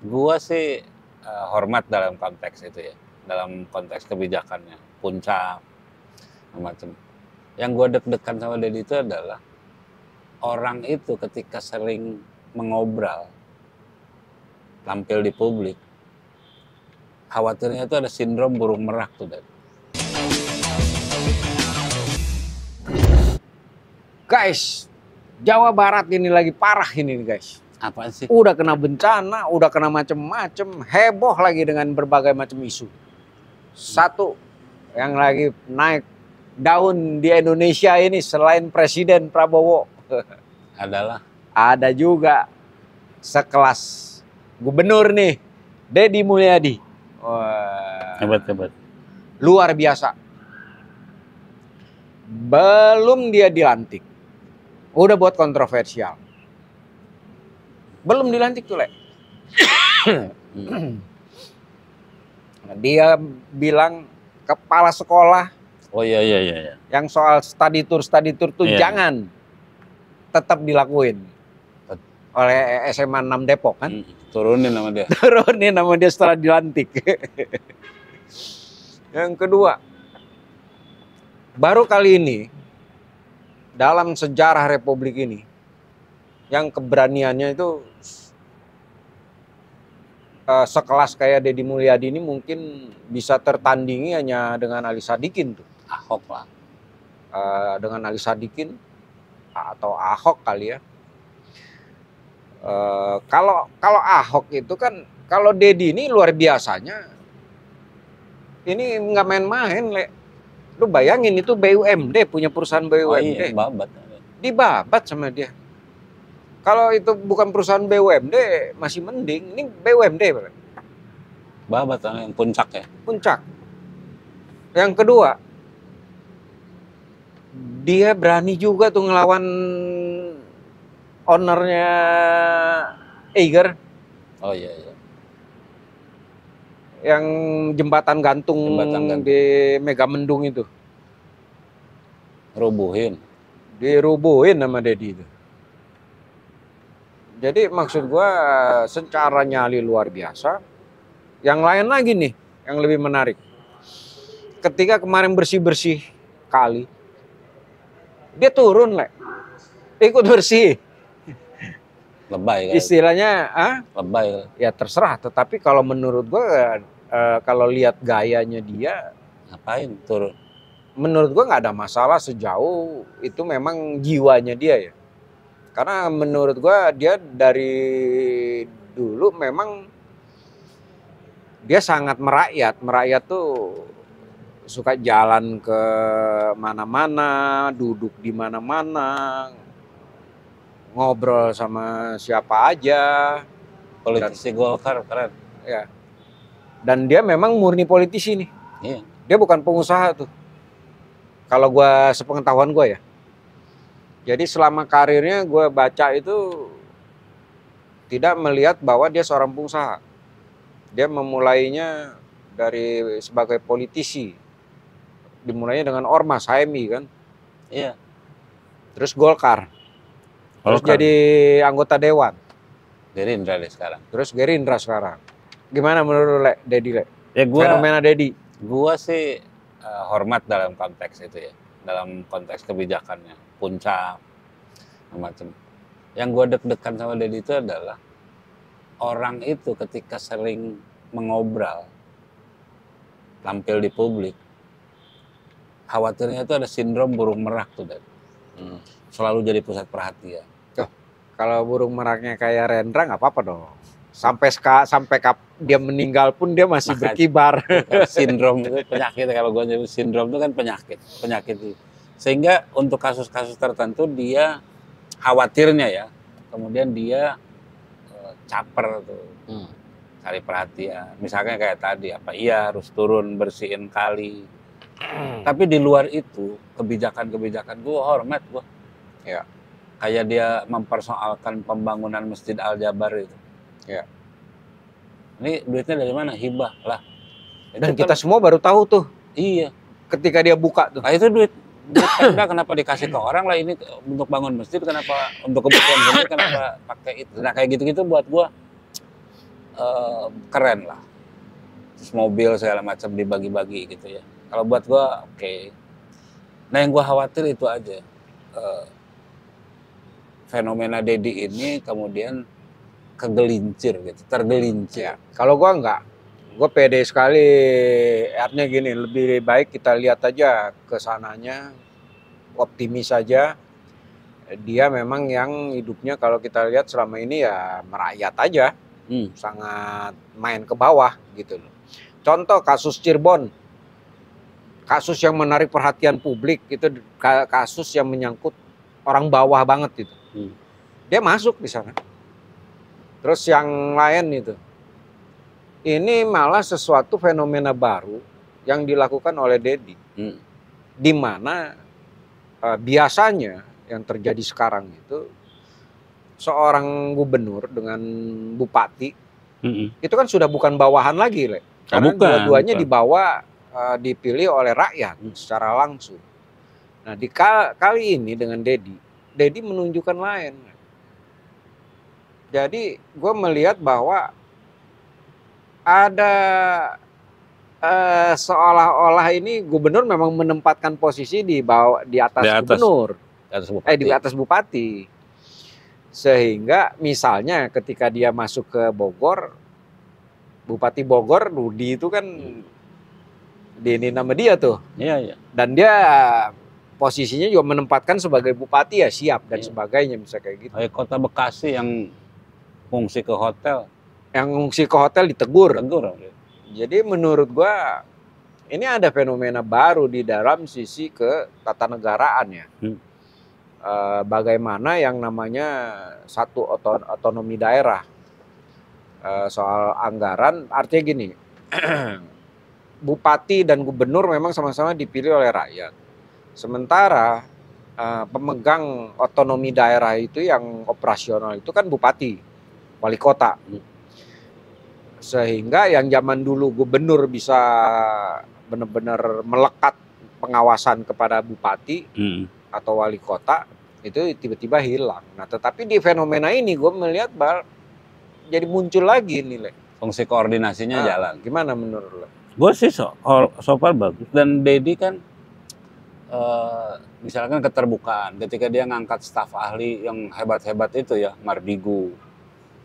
Gua sih hormat dalam konteks itu ya, dalam konteks kebijakannya, puncak, macam. Yang gua deg-degan sama Deddy itu adalah orang itu ketika sering mengobral, tampil di publik, khawatirnya itu ada sindrom burung merak tuh, Dad. Guys, Jawa Barat ini lagi parah ini guys. Apaan sih? Udah kena bencana, udah kena macem-macem, heboh lagi dengan berbagai macam isu. Satu yang lagi naik daun di Indonesia ini selain Presiden Prabowo Adalah ada juga sekelas gubernur nih, Deddy Mulyadi. Wah, hebat. luar biasa. Belum dia dilantik, udah buat kontroversial. Belum dilantik tuh, Le. Dia bilang kepala sekolah Oh iya. yang soal study tour tuh Iya. jangan, tetap dilakuin oleh SMA 6 Depok kan. Turunin nama dia. Turunin nama dia setelah dilantik. Yang kedua, baru kali ini dalam sejarah Republik ini yang keberaniannya itu sekelas kayak Deddy Mulyadi ini mungkin bisa tertandingi hanya dengan Ali Sadikin tuh. Ahok lah. Dengan Ali Sadikin atau Ahok kali ya. Kalau Ahok itu kan, kalau Deddy ini luar biasanya, ini nggak main-main, Le. Lu bayangin itu BUMD, punya perusahaan BUMD. Oh iya, babat. Dibabat sama dia. Kalau itu bukan perusahaan BUMD masih mending, ini BUMD Bro. Babat yang puncak ya. Puncak. Yang kedua, dia berani juga tuh ngelawan ownernya Eiger. Oh iya. Yang jembatan gantung di Megamendung itu. Dirubuhin sama Deddy itu. Jadi maksud gua secara nyali luar biasa. Yang lain lagi nih yang lebih menarik. Ketika kemarin bersih-bersih kali, dia turun, Le. Ikut bersih. Lebay kan. Istilahnya, Lebay. Ya terserah. Tetapi kalau menurut gua, kalau lihat gayanya dia, ngapain turun? Menurut gua nggak ada masalah sejauh itu memang jiwanya dia ya. Karena menurut gua dia dari dulu memang dia sangat merakyat. Merakyat tuh suka jalan ke mana-mana, duduk di mana-mana, ngobrol sama siapa aja. Politisi Golkar keren. Ya. Dan dia memang murni politisi nih. Iya. Dia bukan pengusaha tuh. Kalau gua sepengetahuan gua ya. Jadi selama karirnya gue baca itu tidak melihat bahwa dia seorang pengusaha. Dia memulainya dari sebagai politisi. Dimulainya dengan Ormas, HMI kan. Iya. Terus Golkar. Terus jadi anggota Dewan. Gerindra deh sekarang. Terus Gerindra sekarang. Gimana menurut Le, Deddy, Le? Ya fenomena Deddy? Gua sih hormat dalam konteks itu ya. Dalam konteks kebijakannya, puncak, macam. Yang gue deg-degan sama Deddy itu adalah orang itu ketika sering mengobral, tampil di publik, khawatirnya itu ada sindrom burung merak tuh, Dad. Selalu jadi pusat perhatian. Kalau burung meraknya kayak Rendra nggak apa-apa dong. Sampai dia meninggal pun dia masih berkibar. Sindrom itu penyakit, kalau gue nyebut sindrom itu kan penyakit itu. Sehingga untuk kasus-kasus tertentu dia khawatirnya ya, kemudian dia caper tuh, cari perhatian. Misalnya kayak tadi iya harus turun bersihin kali. Tapi di luar itu kebijakan gue hormat gue. Ya. Kayak dia mempersoalkan pembangunan Masjid Al-Jabar itu. Ya. Ini duitnya dari mana? Hibah lah. Dan kita semua baru tahu tuh. Iya. Ketika dia buka tuh. Nah itu duit Pemda kenapa dikasih ke orang lah, ini untuk bangun masjid, kenapa untuk kebutuhan sendiri kenapa pakai itu. Nah kayak gitu-gitu buat gua keren lah. Terus mobil segala macam dibagi-bagi gitu ya. Kalau buat gua oke. Nah yang gua khawatir itu aja. Fenomena Dedi ini kemudian kegelincir gitu, tergelincir. Ya, kalau gua enggak. Gue pede sekali, artinya gini, lebih baik kita lihat aja ke sananya, optimis saja. Dia memang yang hidupnya kalau kita lihat selama ini ya merakyat aja, sangat main ke bawah gitu loh. Contoh kasus Cirebon, kasus yang menarik perhatian publik, itu kasus yang menyangkut orang bawah banget gitu. Dia masuk di sana. Terus yang lain itu. Ini malah sesuatu fenomena baru yang dilakukan oleh Dedi. Di mana biasanya yang terjadi sekarang itu seorang gubernur dengan bupati itu kan sudah bukan bawahan lagi, Le. Karena dua-duanya dibawa dipilih oleh rakyat secara langsung. Nah, di kali ini dengan Dedi menunjukkan lain. Jadi gue melihat bahwa ada seolah-olah ini gubernur memang menempatkan posisi di atas gubernur, di atas bupati. Sehingga misalnya ketika dia masuk ke Bogor, Bupati Bogor Rudi itu kan ini nama dia tuh. Iya. Dan dia posisinya juga menempatkan sebagai bupati ya siap dan sebagainya, bisa kayak gitu. Kota Bekasi yang fungsi ke hotel. Yang ngungsi ke hotel ditegur. Jadi menurut gua ini ada fenomena baru di dalam sisi ketatanegaraan ya. Bagaimana yang namanya satu otonomi daerah. Soal anggaran artinya gini. Bupati dan gubernur memang sama-sama dipilih oleh rakyat. Sementara pemegang otonomi daerah itu yang operasional itu kan bupati, wali kota. Sehingga yang zaman dulu gubernur bisa benar-benar melekat pengawasan kepada bupati atau wali kota itu tiba-tiba hilang. Nah, tetapi di fenomena ini gue melihat jadi muncul lagi nih, Le. Fungsi koordinasinya jalan. Gimana menurut lo? Gue sih so far bagus. Dan Dedi kan misalkan keterbukaan ketika dia ngangkat staf ahli yang hebat-hebat itu ya, Mardigu,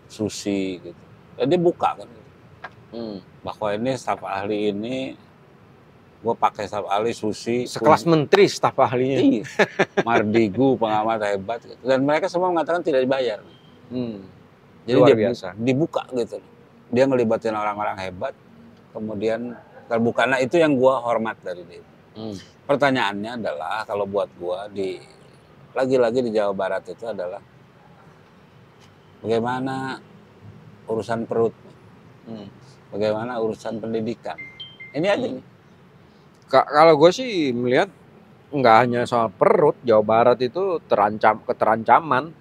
Susi gitu. Jadi buka kan. Bahwa ini staf ahli ini gue pakai staf ahli Susi sekelas menteri staf ahlinya. Iya. Mardigu pengamat hebat gitu. Dan mereka semua mengatakan tidak dibayar. Jadi luar dia biasa dibuka gitu. Dia ngelibatin orang-orang hebat, kemudian terbuka. Nah itu yang gue hormat dari dia. Pertanyaannya adalah kalau buat gue lagi-lagi di Jawa Barat itu adalah bagaimana urusan perut. Bagaimana urusan pendidikan. Ini aja nih. Kalau gue sih melihat nggak hanya soal perut, Jawa Barat itu keterancaman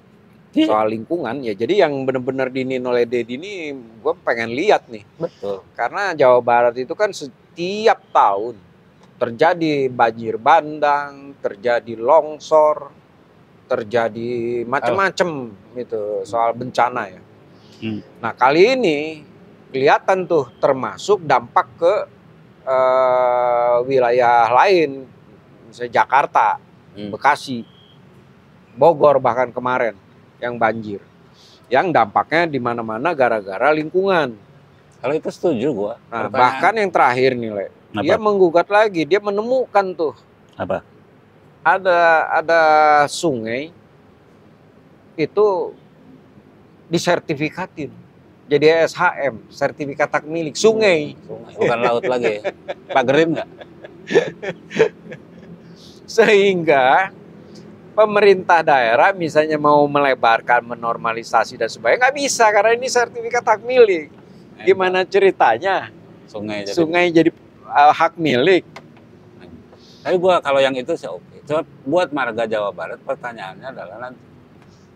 soal lingkungan ya. Jadi yang benar-benar dinin oleh Dedi ini gue pengen lihat nih. Betul. Karena Jawa Barat itu kan setiap tahun terjadi banjir bandang, terjadi longsor, terjadi macam-macam itu soal bencana ya. Nah kali ini kelihatan tuh termasuk dampak ke wilayah lain, misalnya Jakarta, Bekasi, Bogor bahkan kemarin yang banjir, yang dampaknya di mana-mana gara-gara lingkungan. Kalau itu setuju gua. Nah, bahkan yang terakhir nih, Le, dia menggugat lagi, dia menemukan tuh apa? Ada sungai itu disertifikatin. Jadi SHM, sertifikat hak milik sungai. Bukan laut lagi. Pagerin nggak? Sehingga pemerintah daerah misalnya mau melebarkan, menormalisasi dan sebagainya nggak bisa karena ini sertifikat hak milik. Gimana ceritanya? Sungai jadi hak milik. Tapi gua kalau yang itu sih oke. Cuma buat marga Jawa Barat pertanyaannya adalah nanti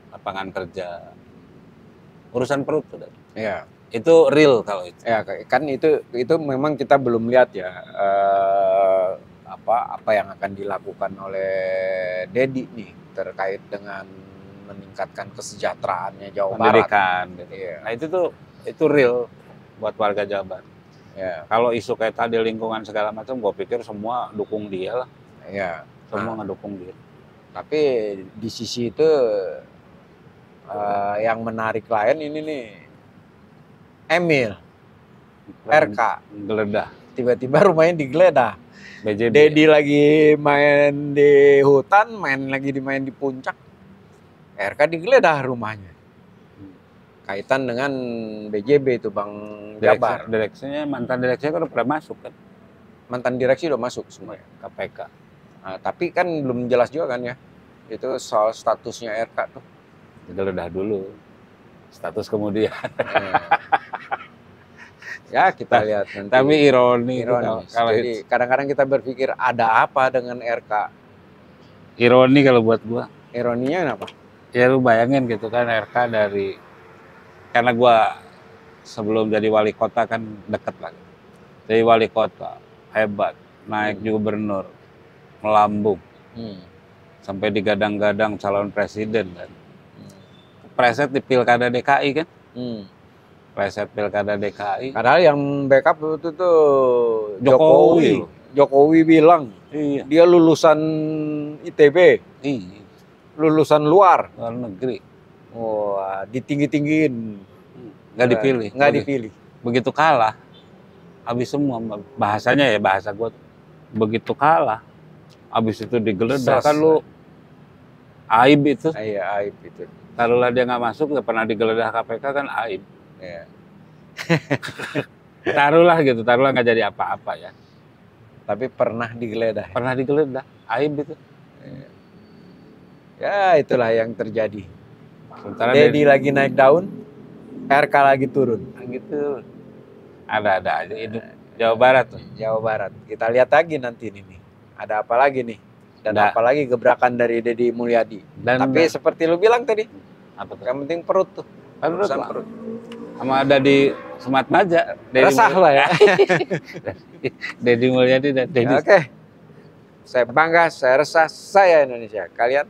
lapangan kerja, urusan perut sudah. Ya, itu real kalau itu. Ya, kan itu memang kita belum lihat ya apa yang akan dilakukan oleh Dedi nih terkait dengan meningkatkan kesejahteraannya Jawa Barat. Pendidikan gitu. Iya. Nah, itu real. buat warga Jabar. Ya. Kalau isu kayak tadi lingkungan segala macam, gue pikir semua dukung dia lah. Ya. Semua ngedukung dia. Tapi di sisi itu yang menarik lain ini nih, Emil, RK, Geledah. tiba-tiba rumahnya digeledah. BJB. Dedi lagi main di hutan, main di puncak, RK digeledah rumahnya. Kaitan dengan BJB itu Bang Jabar. Direksinya, mantan direksinya kan udah pernah masuk kan? Mantan direksi udah masuk semua ya? KPK. Nah, tapi kan belum jelas juga kan ya, itu soal statusnya RK tuh. Digeledah dulu, status kemudian. Ya kita lihat nanti. Tapi ironi. Kalau Jadi kadang-kadang kita berpikir ada apa dengan RK. Ironi kalau buat gua. Ironinya kenapa? Ya lu bayangin gitu kan, RK dari, karena gua sebelum jadi wali kota kan deket lah. Jadi wali kota hebat, naik gubernur, melambung, sampai digadang-gadang calon presiden kan. Preset di pilkada DKI kan. Preset pilkada DKI. Padahal yang backup itu tuh Jokowi. Jokowi bilang Iya. dia lulusan ITB, Iya. lulusan luar negeri. Wah, ditinggi-tinggiin. Nggak dipilih. Nggak dipilih. Begitu kalah, habis semua. Bahasanya ya, bahasa gue. Begitu kalah, habis itu digeledah. Kan lu aib itu. Iya, aib itu. Taruhlah dia nggak masuk, nggak pernah digeledah KPK kan aib. Ya. Taruhlah gitu, taruhlah nggak jadi apa-apa ya. Tapi pernah digeledah. Pernah digeledah, aib itu. Ya itulah yang terjadi. Sementara Dedi lagi naik daun, RK lagi turun. Gitu. Ada aja itu. Jawa Barat tuh. Jawa Barat. Kita lihat lagi nanti ini. Ada apa lagi nih? Dan apalagi gebrakan dari Deddy Mulyadi. Tapi seperti lu bilang tadi, apa tuh? yang penting perut tuh. Perut. Sama ada di Semat Maja. Resah lah ya. Deddy Mulyadi dan Deddy. Oke. Saya bangga, saya resah, saya Indonesia. Kalian?